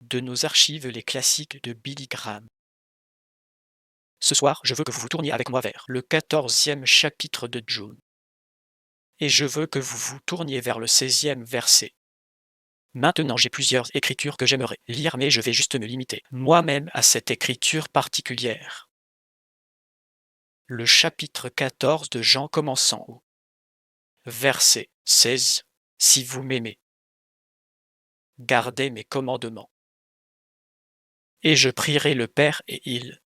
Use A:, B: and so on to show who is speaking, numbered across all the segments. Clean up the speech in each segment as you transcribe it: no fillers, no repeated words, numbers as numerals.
A: de nos archives les classiques de Billy Graham. Ce soir, je veux que vous vous tourniez avec moi vers le 14e chapitre de Jude. Et je veux que vous vous tourniez vers le 16e verset. Maintenant, j'ai plusieurs écritures que j'aimerais lire, mais je vais juste me limiter moi-même à cette écriture particulière. Le chapitre 14 de Jean commençant au verset 16. Si vous m'aimez, gardez mes commandements. Et je prierai le Père et il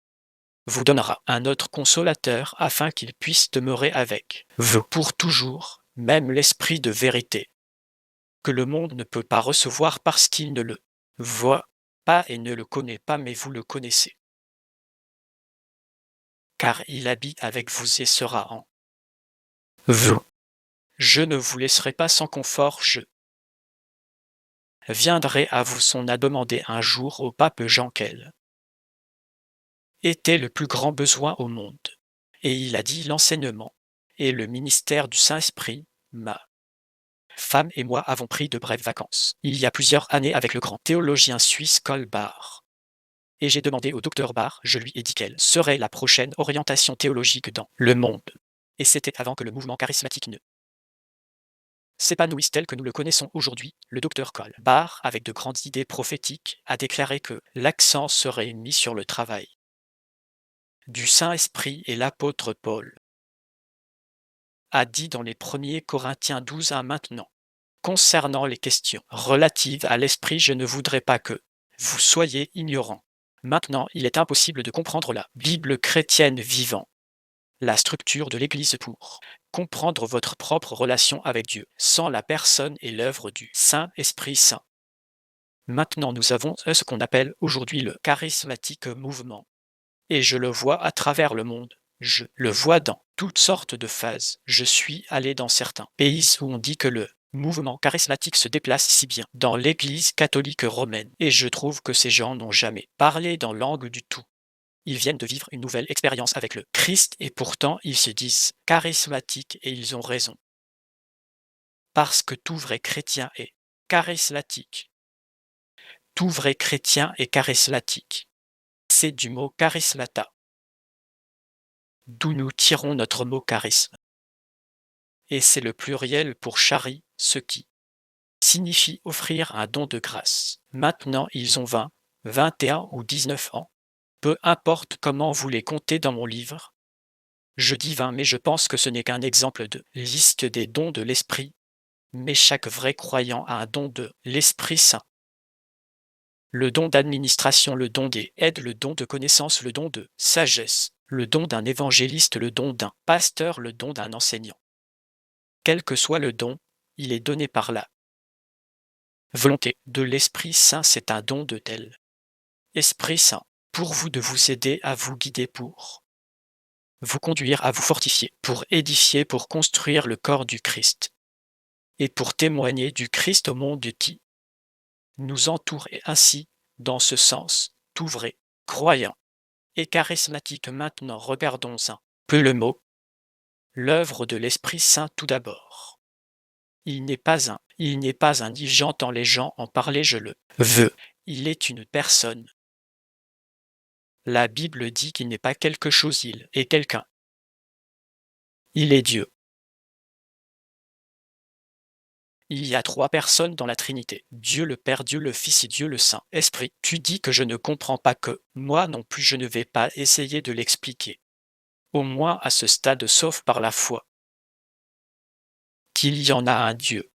A: vous donnera un autre consolateur afin qu'il puisse demeurer avec vous pour toujours, même l'Esprit de vérité, que le monde ne peut pas recevoir parce qu'il ne le voit pas et ne le connaît pas, mais vous le connaissez. Car il habite avec vous et sera en vous. Je ne vous laisserai pas sans confort, je viendrai à vous. On a demandé un jour au pape Jean quel était le plus grand besoin au monde. Et il a dit l'enseignement et le ministère du Saint-Esprit. Ma femme et moi avons pris de brèves vacances il y a plusieurs années avec le grand théologien suisse Karl Barth. Et j'ai demandé au docteur Barth, je lui ai dit quelle serait la prochaine orientation théologique dans le monde. Et c'était avant que le mouvement charismatique ne s'épanouisse tel que nous le connaissons aujourd'hui. Le docteur Karl Barth, avec de grandes idées prophétiques, a déclaré que l'accent serait mis sur le travail du Saint-Esprit, et l'apôtre Paul a dit dans les 1er Corinthiens 12 maintenant, concernant les questions relatives à l'Esprit, je ne voudrais pas que vous soyez ignorants. Maintenant, il est impossible de comprendre la Bible chrétienne vivant la structure de l'Église pour comprendre votre propre relation avec Dieu sans la personne et l'œuvre du Saint-Esprit Saint. Maintenant, nous avons ce qu'on appelle aujourd'hui le charismatique mouvement. Et je le vois à travers le monde. Je le vois dans toutes sortes de phases. Je suis allé dans certains pays où on dit que le mouvement charismatique se déplace si bien dans l'Église catholique romaine. Et je trouve que ces gens n'ont jamais parlé dans langue du tout. Ils viennent de vivre une nouvelle expérience avec le Christ et pourtant ils se disent charismatiques et ils ont raison. Parce que tout vrai chrétien est charismatique. Tout vrai chrétien est charismatique. C'est du mot charismata, d'où nous tirons notre mot charisme. Et c'est le pluriel pour chari, ce qui signifie offrir un don de grâce. Maintenant ils ont 20, 21 ou 19 ans. Peu importe comment vous les comptez dans mon livre. Je dis 20, mais je pense que ce n'est qu'un exemple de liste des dons de l'Esprit. Mais chaque vrai croyant a un don de l'Esprit Saint. Le don d'administration, le don des aides, le don de connaissance, le don de sagesse, le don d'un évangéliste, le don d'un pasteur, le don d'un enseignant. Quel que soit le don, il est donné par la volonté de l'Esprit Saint, c'est un don de tel Esprit Saint, pour vous de vous aider, à vous guider, pour vous conduire, à vous fortifier, pour édifier, pour construire le corps du Christ, et pour témoigner du Christ au monde qui nous entoure, et ainsi, dans ce sens, tout vrai, croyant et charismatique. Maintenant, regardons un peu le mot, l'œuvre de l'Esprit Saint tout d'abord. Il n'est pas un dit j'entends les gens en parler, je le veux. Il est une personne. La Bible dit qu'il n'est pas quelque chose, il est quelqu'un. Il est Dieu. Il y a 3 personnes dans la Trinité, Dieu le Père, Dieu le Fils et Dieu le Saint-Esprit. Tu dis que je ne comprends pas, que moi non plus je ne vais pas essayer de l'expliquer. Au moins à ce stade, sauf par la foi. Qu'il y en a un Dieu.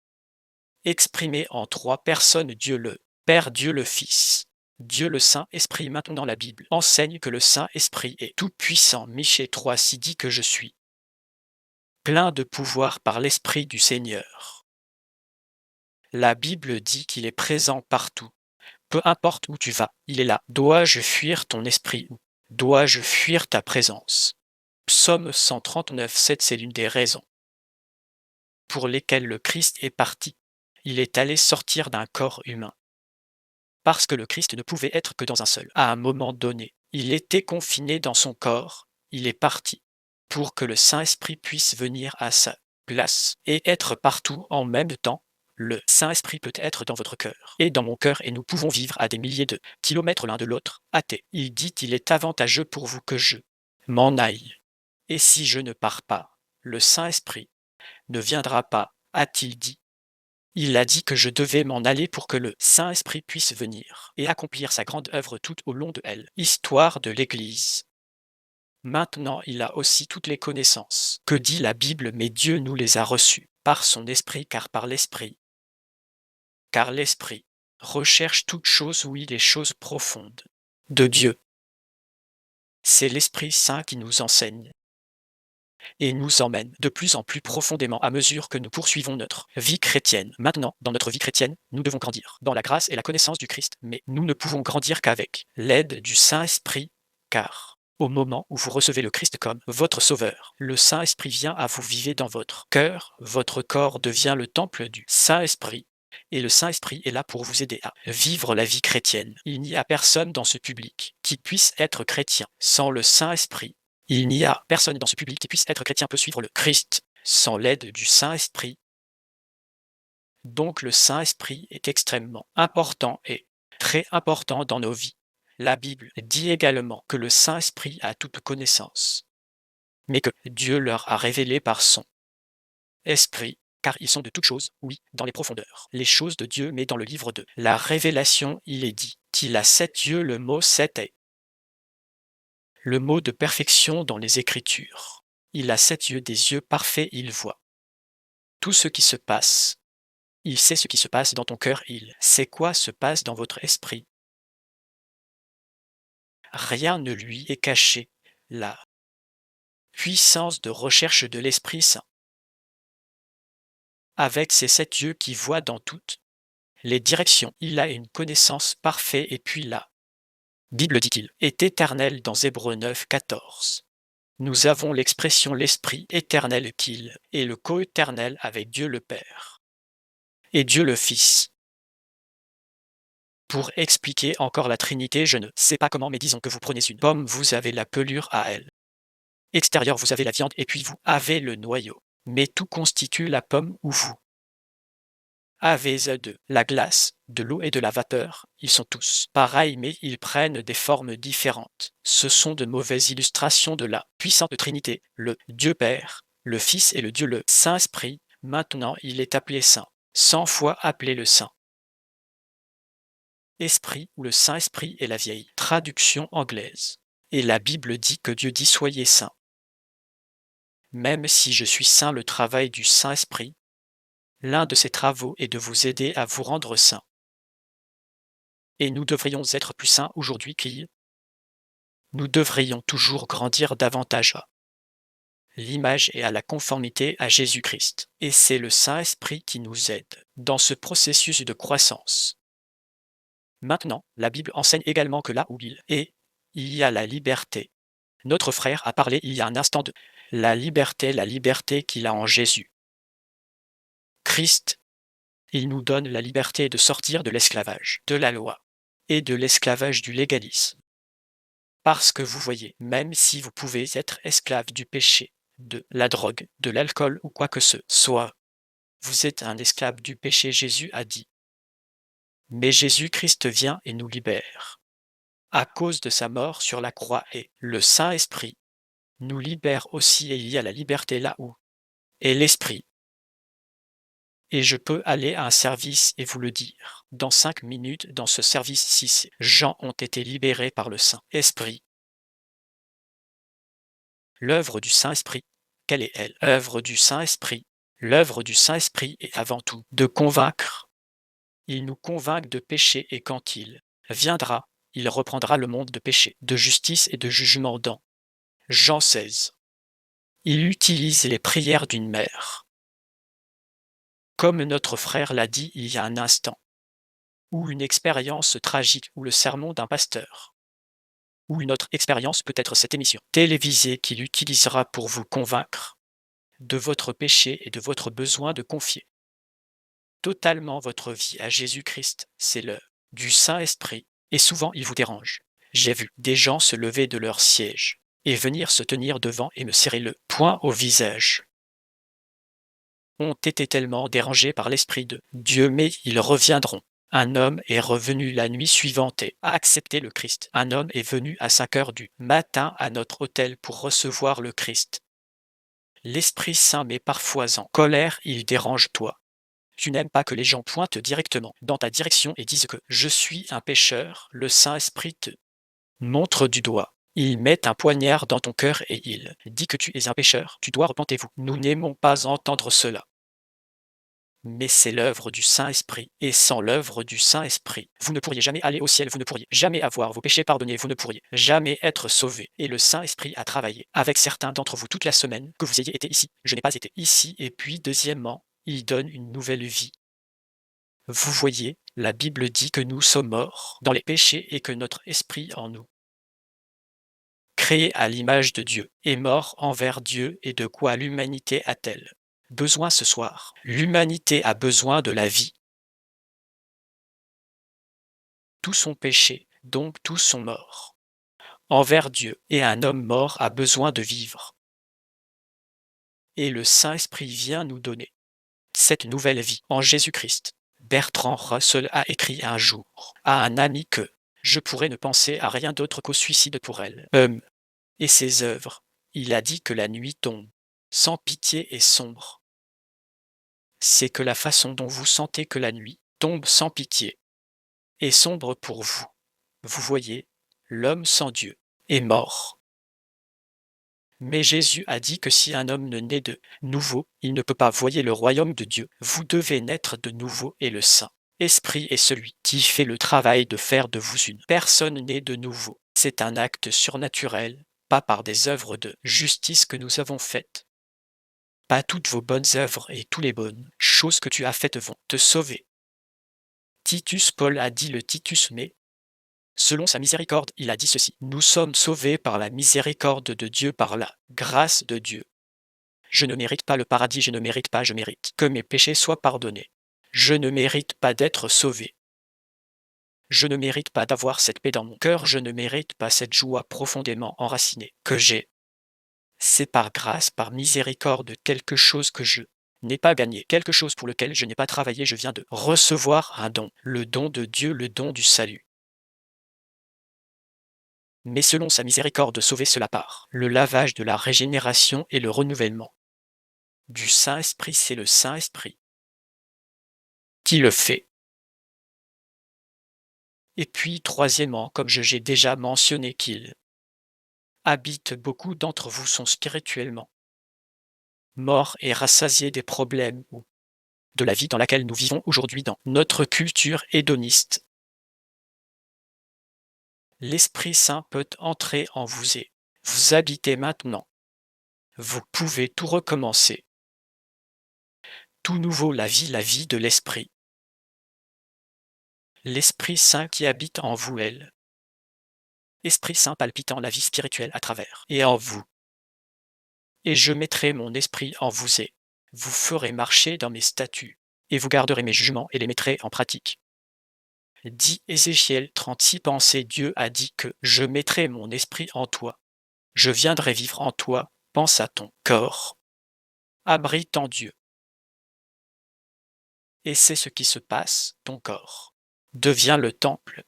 A: Exprimé en 3 personnes, Dieu le Père, Dieu le Fils, Dieu le Saint-Esprit. Maintenant la Bible enseigne que le Saint-Esprit est tout-puissant. Michée 3:6 dit que je suis plein de pouvoir par l'Esprit du Seigneur. La Bible dit qu'il est présent partout. Peu importe où tu vas, il est là. Dois-je fuir ton esprit ou dois-je fuir ta présence? Psaume 139:7, c'est l'une des raisons pour lesquelles le Christ est parti. Il est allé sortir d'un corps humain. Parce que le Christ ne pouvait être que dans un seul. À un moment donné, il était confiné dans son corps, il est parti, pour que le Saint-Esprit puisse venir à sa place et être partout en même temps. Le Saint-Esprit peut être dans votre cœur et dans mon cœur et nous pouvons vivre à des milliers de kilomètres l'un de l'autre, athée. Il dit il est avantageux pour vous que je m'en aille. Et si je ne pars pas, le Saint-Esprit ne viendra pas, a-t-il dit. Il a dit que je devais m'en aller pour que le Saint-Esprit puisse venir et accomplir sa grande œuvre tout au long de elle. Histoire de l'Église. Maintenant il a aussi toutes les connaissances. Que dit la Bible? Mais Dieu nous les a reçues par son Esprit, car l'Esprit recherche toutes choses, oui, les choses profondes de Dieu. C'est l'Esprit Saint qui nous enseigne et nous emmène de plus en plus profondément à mesure que nous poursuivons notre vie chrétienne. Maintenant, dans notre vie chrétienne, nous devons grandir dans la grâce et la connaissance du Christ, mais nous ne pouvons grandir qu'avec l'aide du Saint-Esprit, car au moment où vous recevez le Christ comme votre Sauveur, le Saint-Esprit vient à vous vivre dans votre cœur, votre corps devient le temple du Saint-Esprit, et le Saint-Esprit est là pour vous aider à vivre la vie chrétienne. Il n'y a personne dans ce public qui puisse être chrétien sans le Saint-Esprit. Il n'y a personne dans ce public qui puisse être chrétien, peut suivre le Christ sans l'aide du Saint-Esprit. Donc le Saint-Esprit est extrêmement important et très important dans nos vies. La Bible dit également que le Saint-Esprit a toute connaissance, mais que Dieu leur a révélé par son Esprit, car ils sont de toutes choses, oui, dans les profondeurs, les choses de Dieu, mais dans le livre de la Révélation, il est dit qu'il a 7 yeux, le mot 7 est le mot de perfection dans les Écritures. Il a 7 yeux, des yeux parfaits, il voit tout ce qui se passe. Il sait ce qui se passe dans ton cœur, il sait quoi se passe dans votre esprit. Rien ne lui est caché. La puissance de recherche de l'Esprit Saint, avec ses 7 yeux qui voient dans toutes les directions, il a une connaissance parfaite, et puis la Bible dit-il est éternel dans Hébreux 9, 14. Nous avons l'expression l'Esprit éternel qu'il est le coéternel avec Dieu le Père et Dieu le Fils. Pour expliquer encore la Trinité, je ne sais pas comment, mais disons que vous prenez une pomme, vous avez la pelure à elle. Extérieur, vous avez la viande et puis vous avez le noyau. Mais tout constitue la pomme ou vous avez de la glace, de l'eau et de la vapeur. Ils sont tous pareils, mais ils prennent des formes différentes. Ce sont de mauvaises illustrations de la puissante Trinité, le Dieu Père, le Fils et le Dieu le Saint-Esprit. Maintenant, il est appelé Saint, 100 fois appelé le Saint Esprit ou le Saint-Esprit est la vieille traduction anglaise. Et la Bible dit que Dieu dit soyez saints. Même si je suis saint, le travail du Saint-Esprit, l'un de ses travaux est de vous aider à vous rendre saints. Et nous devrions être plus saints aujourd'hui qu'hier. Nous devrions toujours grandir davantage à l'image et à la conformité à Jésus-Christ. Et c'est le Saint-Esprit qui nous aide dans ce processus de croissance. Maintenant, la Bible enseigne également que là où il y a la liberté. Notre frère a parlé il y a un instant de la liberté qu'il a en Jésus. Christ, il nous donne la liberté de sortir de l'esclavage, de la loi et de l'esclavage du légalisme. Parce que vous voyez, même si vous pouvez être esclave du péché, de la drogue, de l'alcool ou quoi que ce soit, vous êtes un esclave du péché, Jésus a dit. Mais Jésus-Christ vient et nous libère. À cause de sa mort sur la croix, et le Saint-Esprit nous libère aussi, et il y a la liberté là où est l'Esprit. Et je peux aller à un service et vous le dire. Dans 5 minutes, dans ce service-ci, ces gens ont été libérés par le Saint-Esprit. L'œuvre du Saint-Esprit, quelle est-elle? L'œuvre du Saint-Esprit. L'œuvre du Saint-Esprit est avant tout de convaincre. Il nous convainc de péché et quand il viendra, il reprendra le monde de péché, de justice et de jugement dans Jean 16. Il utilise les prières d'une mère. Comme notre frère l'a dit il y a un instant, ou une expérience tragique, ou le sermon d'un pasteur, ou une autre expérience, peut-être cette émission télévisée qu'il utilisera pour vous convaincre de votre péché et de votre besoin de confier totalement votre vie à Jésus-Christ. C'est l'œuvre du Saint-Esprit, et souvent il vous dérange. J'ai vu des gens se lever de leur siège et venir se tenir devant et me serrer le poing au visage. ont été tellement dérangés par l'Esprit de Dieu, mais ils reviendront. Un homme est revenu la nuit suivante et a accepté le Christ. Un homme est venu à 5 heures du matin à notre hôtel pour recevoir le Christ. L'Esprit Saint met parfois en colère, il dérange toi. Tu n'aimes pas que les gens pointent directement dans ta direction et disent que je suis un pécheur, le Saint-Esprit te montre du doigt. Il met un poignard dans ton cœur et il dit que tu es un pécheur, tu dois repentez-vous. Nous n'aimons pas entendre cela. Mais c'est l'œuvre du Saint-Esprit, et sans l'œuvre du Saint-Esprit, vous ne pourriez jamais aller au ciel, vous ne pourriez jamais avoir vos péchés pardonnés, vous ne pourriez jamais être sauvés. Et le Saint-Esprit a travaillé avec certains d'entre vous toute la semaine, que vous ayez été ici. Je n'ai pas été ici, et puis deuxièmement, il donne une nouvelle vie. Vous voyez, la Bible dit que nous sommes morts dans les péchés et que notre esprit en nous, créé à l'image de Dieu, est mort envers Dieu. Et de quoi l'humanité a-t-elle besoin ce soir? L'humanité a besoin de la vie. Tous sont péchés, donc tous sont morts envers Dieu, et un homme mort a besoin de vivre. Et le Saint-Esprit vient nous donner cette nouvelle vie en Jésus-Christ. Bertrand Russell a écrit un jour à un ami que je pourrais ne penser à rien d'autre qu'au suicide pour elle. Et ses œuvres. Il a dit que la nuit tombe, sans pitié et sombre. C'est que la façon dont vous sentez que la nuit tombe sans pitié et sombre pour vous. Vous voyez, l'homme sans Dieu est mort. Mais Jésus a dit que si un homme ne naît de nouveau, il ne peut pas voir le royaume de Dieu. Vous devez naître de nouveau et le Saint-Esprit est celui qui fait le travail de faire de vous une personne née de nouveau. C'est un acte surnaturel, pas par des œuvres de justice que nous avons faites. Pas toutes vos bonnes œuvres et toutes les bonnes choses que tu as faites vont te sauver. Titus Paul a dit le Titus, mais selon sa miséricorde, il a dit ceci. Nous sommes sauvés par la miséricorde de Dieu, par la grâce de Dieu. Je ne mérite pas le paradis, je mérite que mes péchés soient pardonnés. Je ne mérite pas d'être sauvé. Je ne mérite pas d'avoir cette paix dans mon cœur, je ne mérite pas cette joie profondément enracinée que j'ai. C'est par grâce, par miséricorde, quelque chose que je n'ai pas gagné, quelque chose pour lequel je n'ai pas travaillé, je viens de recevoir un don, le don de Dieu, le don du salut. Mais selon sa miséricorde sauver cela par le lavage de la régénération et le renouvellement du Saint-Esprit, c'est le Saint-Esprit qui le fait. Et puis, troisièmement, comme j'ai déjà mentionné qu'il habite, beaucoup d'entre vous sont spirituellement morts et rassasiés des problèmes ou de la vie dans laquelle nous vivons aujourd'hui dans notre culture hédoniste. L'Esprit Saint peut entrer en vous et vous habiter maintenant. Vous pouvez tout recommencer. Tout nouveau, la vie de l'Esprit. L'Esprit Saint qui habite en vous, elle. Esprit Saint palpitant la vie spirituelle à travers et en vous. Et je mettrai mon esprit en vous et vous ferez marcher dans mes statuts, et vous garderez mes jugements et les mettrez en pratique. Dit Ézéchiel 36, pensez, Dieu a dit que je mettrai mon esprit en toi. Je viendrai vivre en toi, pense à ton corps. Abrite en Dieu. Et c'est ce qui se passe, ton corps devient le temple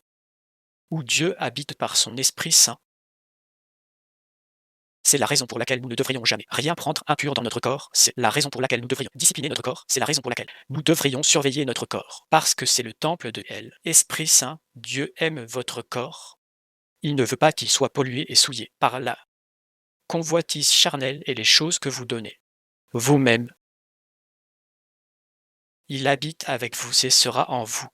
A: où Dieu habite par son Esprit Saint. C'est la raison pour laquelle nous ne devrions jamais rien prendre impur dans notre corps, c'est la raison pour laquelle nous devrions discipliner notre corps, c'est la raison pour laquelle nous devrions surveiller notre corps, parce que c'est le temple de elle. Esprit Saint, Dieu aime votre corps. Il ne veut pas qu'il soit pollué et souillé par la convoitise charnelle et les choses que vous donnez vous-même. Il habite avec vous et sera en vous.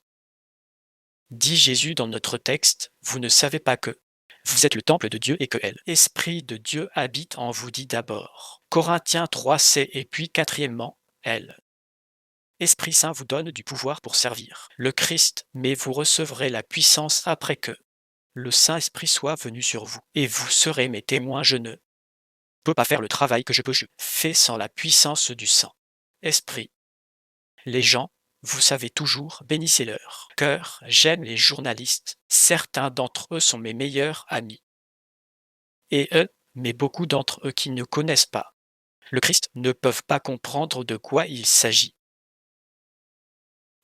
A: Dit Jésus dans notre texte, vous ne savez pas que vous êtes le temple de Dieu et que l'Esprit de Dieu habite en vous, dit d'abord. Corinthiens 3, c'est et puis quatrièmement, elle. Esprit Saint vous donne du pouvoir pour servir le Christ, mais vous recevrez la puissance après que le Saint-Esprit soit venu sur vous, et vous serez mes témoins. Je ne peux pas faire le travail que je fais sans la puissance du Saint-Esprit. Les gens, vous savez toujours, bénissez leur cœur. J'aime les journalistes. Certains d'entre eux sont mes meilleurs amis. Et eux, mais beaucoup d'entre eux qui ne connaissent pas le Christ ne peuvent pas comprendre de quoi il s'agit.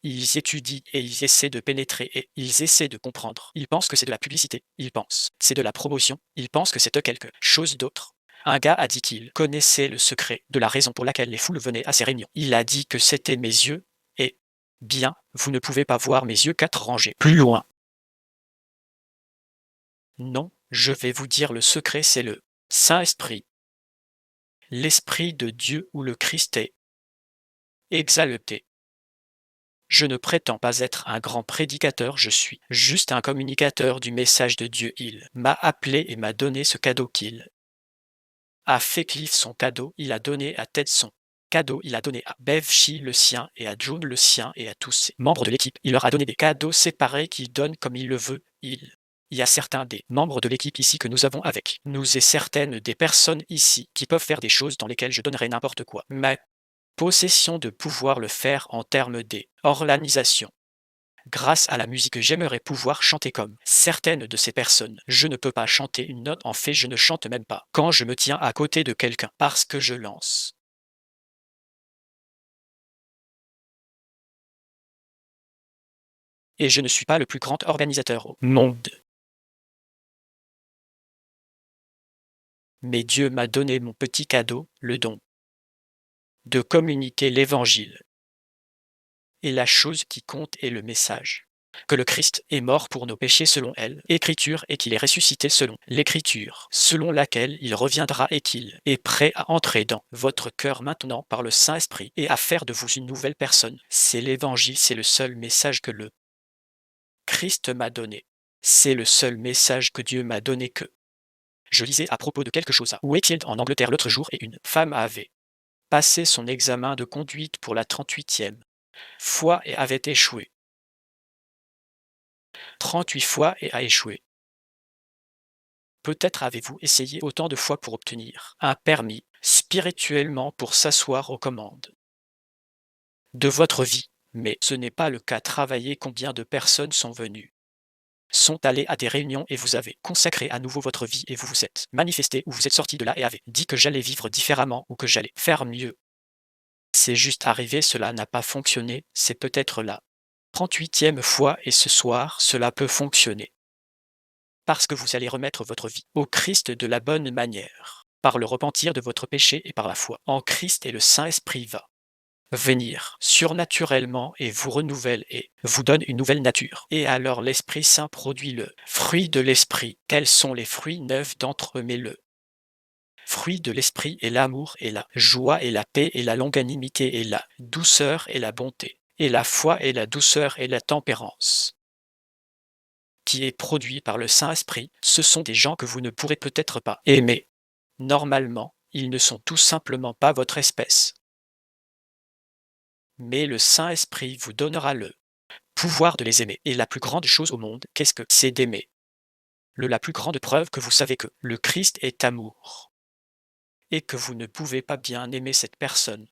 A: Ils étudient et ils essaient de pénétrer et ils essaient de comprendre. Ils pensent que c'est de la publicité, ils pensent c'est de la promotion, ils pensent que c'est quelque chose d'autre. Un gars a dit qu'il connaissait le secret de la raison pour laquelle les foules venaient à ces réunions. Il a dit que c'était mes yeux et, bien, vous ne pouvez pas voir mes yeux 4 rangées plus loin. Non, je vais vous dire le secret, c'est le Saint-Esprit, l'Esprit de Dieu où le Christ est exalté. Je ne prétends pas être un grand prédicateur, je suis juste un communicateur du message de Dieu. Il m'a appelé et m'a donné ce cadeau qu'il a fait Cliff son cadeau, il a donné à Ted son cadeau, il a donné à Bev-Chi le sien et à June le sien et à tous ses membres de l'équipe. Il leur a donné des cadeaux séparés qu'il donne comme il le veut. Il y a certains des membres de l'équipe ici que nous avons avec nous et certaines des personnes ici qui peuvent faire des choses dans lesquelles je donnerais n'importe quoi. Mais possession de pouvoir le faire en termes d'organisation. Grâce à la musique, j'aimerais pouvoir chanter comme certaines de ces personnes. Je ne peux pas chanter une note, en fait, je ne chante même pas quand je me tiens à côté de quelqu'un parce que je lance. Et je ne suis pas le plus grand organisateur au monde. Mais Dieu m'a donné mon petit cadeau, le don de communiquer l'évangile. Et la chose qui compte est le message. Que le Christ est mort pour nos péchés selon elle, Écriture, et qu'il est ressuscité selon l'Écriture, selon laquelle il reviendra et qu'il est prêt à entrer dans votre cœur maintenant par le Saint-Esprit et à faire de vous une nouvelle personne. C'est l'Évangile, c'est le seul message que le Christ m'a donné. C'est le seul message que Dieu m'a donné que. Je lisais à propos de quelque chose à Wakefield en Angleterre l'autre jour et une femme avait passé son examen de conduite pour la 38e fois et avait échoué. 38 fois et a échoué. Peut-être avez-vous essayé autant de fois pour obtenir un permis spirituellement pour s'asseoir aux commandes de votre vie, mais ce n'est pas le cas. Travaillez. Combien de personnes sont venues, sont allées à des réunions et vous avez consacré à nouveau votre vie et vous vous êtes manifesté ou vous êtes sorti de là et avez dit que j'allais vivre différemment ou que j'allais faire mieux. C'est juste arrivé, cela n'a pas fonctionné, c'est peut-être la 38e fois et ce soir cela peut fonctionner. Parce que vous allez remettre votre vie au Christ de la bonne manière, par le repentir de votre péché et par la foi en Christ, et le Saint-Esprit va venir surnaturellement et vous renouvelle et vous donne une nouvelle nature. Et alors l'Esprit Saint produit le fruit de l'Esprit. Quels sont les fruits? 9 d'entre eux, mais le fruit de l'Esprit est l'amour et la joie et la paix et la longanimité et la douceur et la bonté et la foi et la douceur et la tempérance qui est produit par le Saint-Esprit. Ce sont des gens que vous ne pourrez peut-être pas aimer. Normalement, ils ne sont tout simplement pas votre espèce. Mais le Saint-Esprit vous donnera le pouvoir de les aimer. Et la plus grande chose au monde, qu'est-ce que c'est d'aimer? La plus grande preuve que vous savez que le Christ est amour et que vous ne pouvez pas bien aimer cette personne.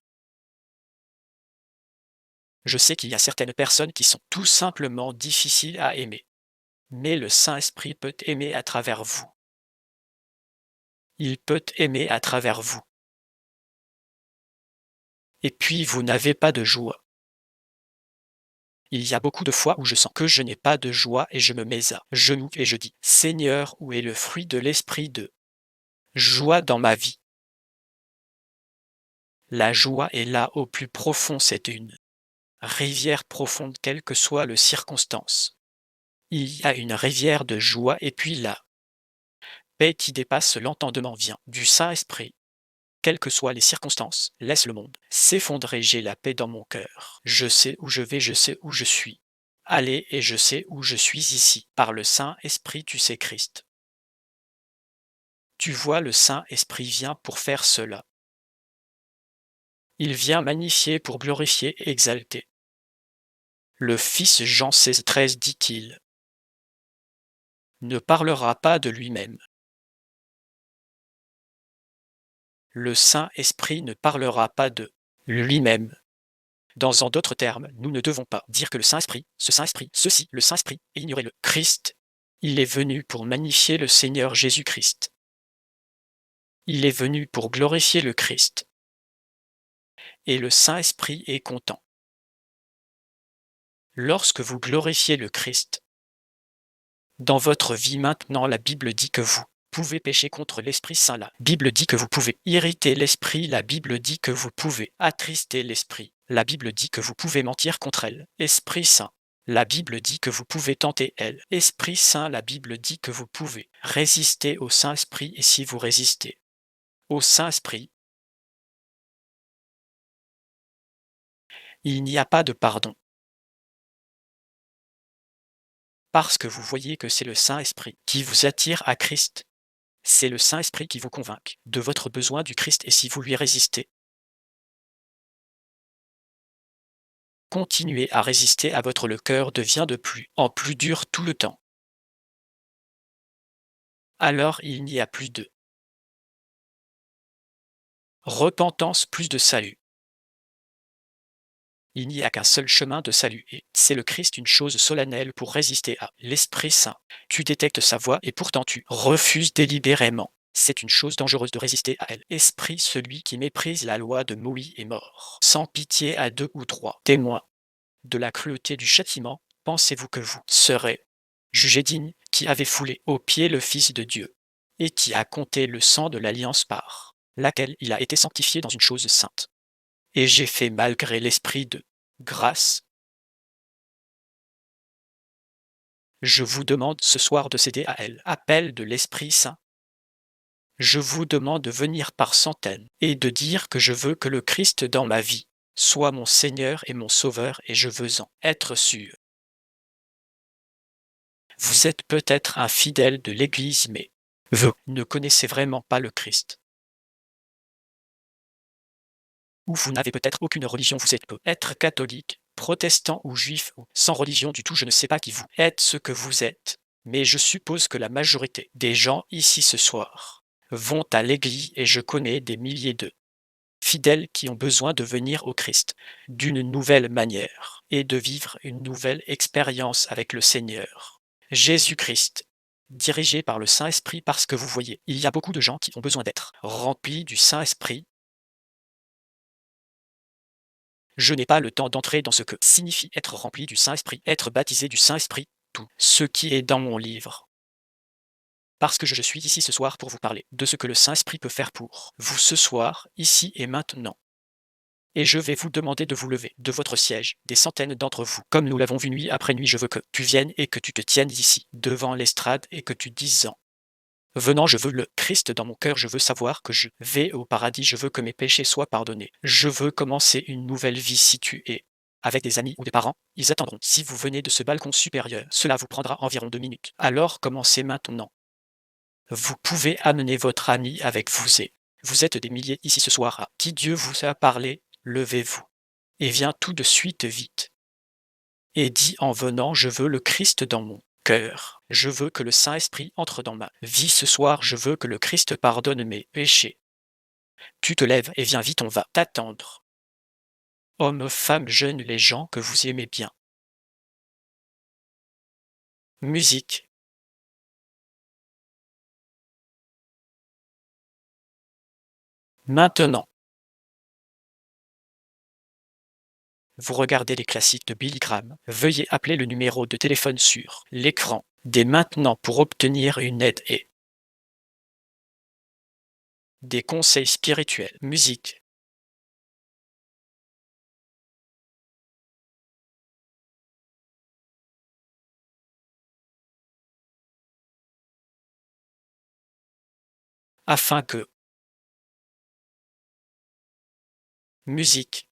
A: Je sais qu'il y a certaines personnes qui sont tout simplement difficiles à aimer. Mais le Saint-Esprit peut aimer à travers vous. Il peut aimer à travers vous. Et puis vous n'avez pas de joie. Il y a beaucoup de fois où je sens que je n'ai pas de joie et je me mets à genoux et je dis: Seigneur, où est le fruit de l'esprit de joie dans ma vie? La joie est là au plus profond, c'est une rivière profonde, quelle que soit le circonstance. Il y a une rivière de joie et puis la paix qui dépasse l'entendement vient du Saint-Esprit. Quelles que soient les circonstances, laisse le monde s'effondrer, j'ai la paix dans mon cœur. Je sais où je vais, je sais où je suis. Allez, et je sais où je suis ici. Par le Saint-Esprit, tu sais Christ. Tu vois, le Saint-Esprit vient pour faire cela. Il vient magnifier pour glorifier et exalter. Le Fils Jean 16,13 dit-il ne parlera pas de lui-même. Le Saint-Esprit ne parlera pas de lui-même. En d'autres termes, nous ne devons pas dire que le Saint-Esprit, ce Saint-Esprit, ceci, le Saint-Esprit, et ignorer le Christ. Il est venu pour magnifier le Seigneur Jésus-Christ. Il est venu pour glorifier le Christ. et le Saint-Esprit est content. Lorsque vous glorifiez le Christ, dans votre vie maintenant, la Bible dit que vous pouvez pécher contre l'Esprit Saint. La Bible dit que vous pouvez irriter l'Esprit. La Bible dit que vous pouvez attrister l'Esprit. La Bible dit que vous pouvez mentir contre elle. Esprit Saint. La Bible dit que vous pouvez tenter elle. Esprit Saint, la Bible dit que vous pouvez résister au Saint-Esprit, et si vous résistez au Saint-Esprit, il n'y a pas de pardon. Parce que vous voyez que c'est le Saint-Esprit qui vous attire à Christ. C'est le Saint-Esprit qui vous convainc de votre besoin du Christ, et si vous lui résistez, continuez à résister à votre le cœur devient de plus en plus dur tout le temps. Alors il n'y a plus de repentance, plus de salut. Il n'y a qu'un seul chemin de salut, et c'est le Christ, une chose solennelle pour résister à l'Esprit Saint. Tu détectes sa voix et pourtant tu refuses délibérément. C'est une chose dangereuse de résister à elle. Esprit, celui qui méprise la loi de Moïse est mort. Sans pitié à 2 ou 3 témoins de la cruauté du châtiment, pensez-vous que vous serez jugé digne, qui avez foulé aux pieds le Fils de Dieu, et qui a compté le sang de l'alliance par laquelle il a été sanctifié dans une chose sainte. Et j'ai fait malgré l'esprit de grâce. Je vous demande ce soir de céder à elle, appel de l'Esprit Saint. Je vous demande de venir par centaines et de dire que je veux que le Christ dans ma vie soit mon Seigneur et mon Sauveur, et je veux en être sûr. Vous êtes peut-être un fidèle de l'Église, mais vous ne connaissez vraiment pas le Christ. Ou vous n'avez peut-être aucune religion, vous êtes peut-être catholique, protestant ou juif, ou sans religion du tout, je ne sais pas qui vous êtes, ce que vous êtes, mais je suppose que la majorité des gens ici ce soir vont à l'église, et je connais des milliers de fidèles qui ont besoin de venir au Christ d'une nouvelle manière et de vivre une nouvelle expérience avec le Seigneur Jésus-Christ, dirigé par le Saint-Esprit, parce que vous voyez, il y a beaucoup de gens qui ont besoin d'être remplis du Saint-Esprit. Je n'ai pas le temps d'entrer dans ce que signifie être rempli du Saint-Esprit, être baptisé du Saint-Esprit, tout ce qui est dans mon livre. Parce que je suis ici ce soir pour vous parler de ce que le Saint-Esprit peut faire pour vous ce soir, ici et maintenant. Et je vais vous demander de vous lever de votre siège, des centaines d'entre vous. Comme nous l'avons vu nuit après nuit, je veux que tu viennes et que tu te tiennes ici, devant l'estrade, et que tu dises en venant, je veux le Christ dans mon cœur, je veux savoir que je vais au paradis, je veux que mes péchés soient pardonnés. Je veux commencer une nouvelle vie. Si tu es avec des amis ou des parents, ils attendront. Si vous venez de ce balcon supérieur, cela vous prendra environ 2 minutes. Alors commencez maintenant. Vous pouvez amener votre ami avec vous, et vous êtes des milliers ici ce soir à qui Dieu vous a parlé. Levez-vous et viens tout de suite vite. Et dis en venant, je veux le Christ dans mon cœur. Je veux que le Saint-Esprit entre dans ma vie ce soir. Je veux que le Christ pardonne mes péchés. Tu te lèves et viens vite, on va t'attendre. Hommes, femmes, jeunes, les gens que vous aimez bien. Musique. Maintenant, vous regardez les classiques de Billy Graham. Veuillez appeler le numéro de téléphone sur l'écran dès maintenant pour obtenir une aide et des conseils spirituels. Musique. Afin que musique.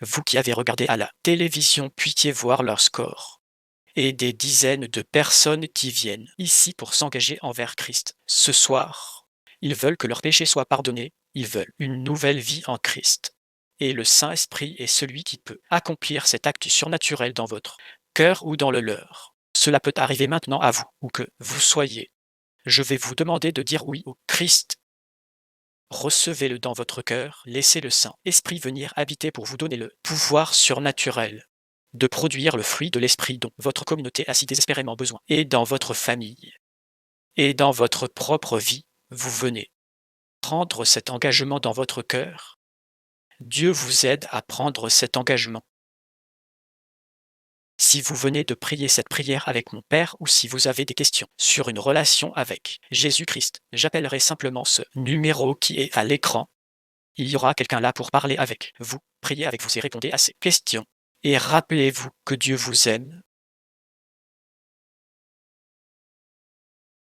A: Vous qui avez regardé à la télévision, puissiez voir leur score. Et des dizaines de personnes qui viennent ici pour s'engager envers Christ. Ce soir, ils veulent que leurs péchés soient pardonnés, ils veulent une nouvelle vie en Christ. Et le Saint-Esprit est celui qui peut accomplir cet acte surnaturel dans votre cœur ou dans le leur. Cela peut arriver maintenant à vous, où que vous soyez. Je vais vous demander de dire oui au Christ. Recevez-le dans votre cœur, laissez le Saint-Esprit venir habiter pour vous donner le pouvoir surnaturel de produire le fruit de l'Esprit dont votre communauté a si désespérément besoin. Et dans votre famille, et dans votre propre vie, vous venez prendre cet engagement dans votre cœur. Dieu vous aide à prendre cet engagement. Si vous venez de prier cette prière avec mon Père ou si vous avez des questions sur une relation avec Jésus-Christ, j'appellerai simplement ce numéro qui est à l'écran. Il y aura quelqu'un là pour parler avec vous. Priez avec vous et répondez à ces questions. Et rappelez-vous que Dieu vous aime.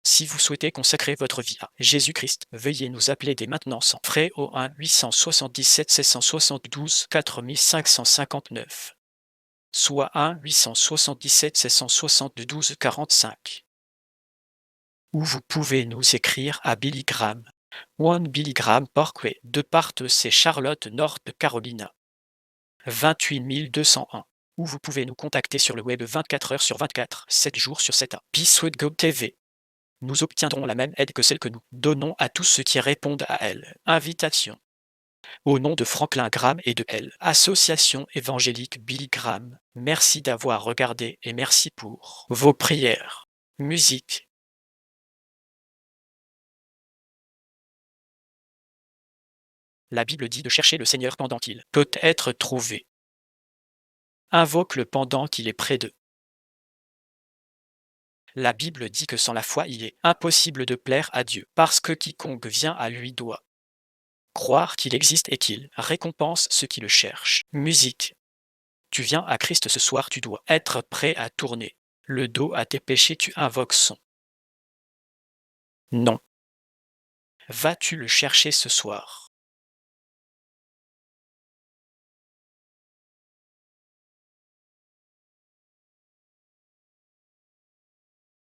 A: Si vous souhaitez consacrer votre vie à Jésus-Christ, veuillez nous appeler dès maintenant sans frais au 1 877 772 4559, soit 1 877 772 45. Ou vous pouvez nous écrire à Billy Graham, 1 Billy Graham Parkway, de part c'est Charlotte, North Carolina, 28201. Ou vous pouvez nous contacter sur le web 24 heures sur 24, 7 jours sur 7 à Peace with God TV. Nous obtiendrons la même aide que celle que nous donnons à tous ceux qui répondent à elle. Invitation. Au nom de Franklin Graham et de L. Association évangélique Billy Graham, merci d'avoir regardé et merci pour vos prières. Musique. La Bible dit de chercher le Seigneur pendant qu'il peut être trouvé. Invoque-le pendant qu'il est près d'eux. La Bible dit que sans la foi, il est impossible de plaire à Dieu, parce que quiconque vient à lui doit croire qu'il existe et qu'il récompense ceux qui le cherchent. Musique. Tu viens à Christ ce soir, tu dois être prêt à tourner le dos à tes péchés, tu invoques son nom. Vas-tu le chercher ce soir?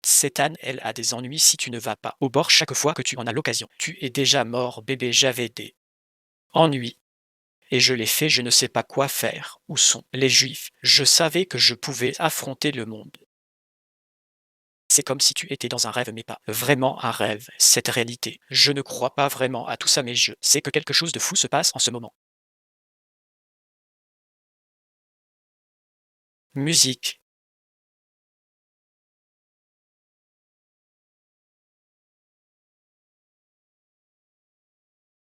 A: Satan, elle a des ennuis si tu ne vas pas au bord chaque fois que tu en as l'occasion. Tu es déjà mort, bébé, j'avais des ennuis. Et je l'ai fait, je ne sais pas quoi faire. Où sont les Juifs? Je savais que je pouvais affronter le monde. C'est comme si tu étais dans un rêve, mais pas vraiment un rêve, cette réalité. Je ne crois pas vraiment à tout ça, mais je sais que quelque chose de fou se passe en ce moment. Musique.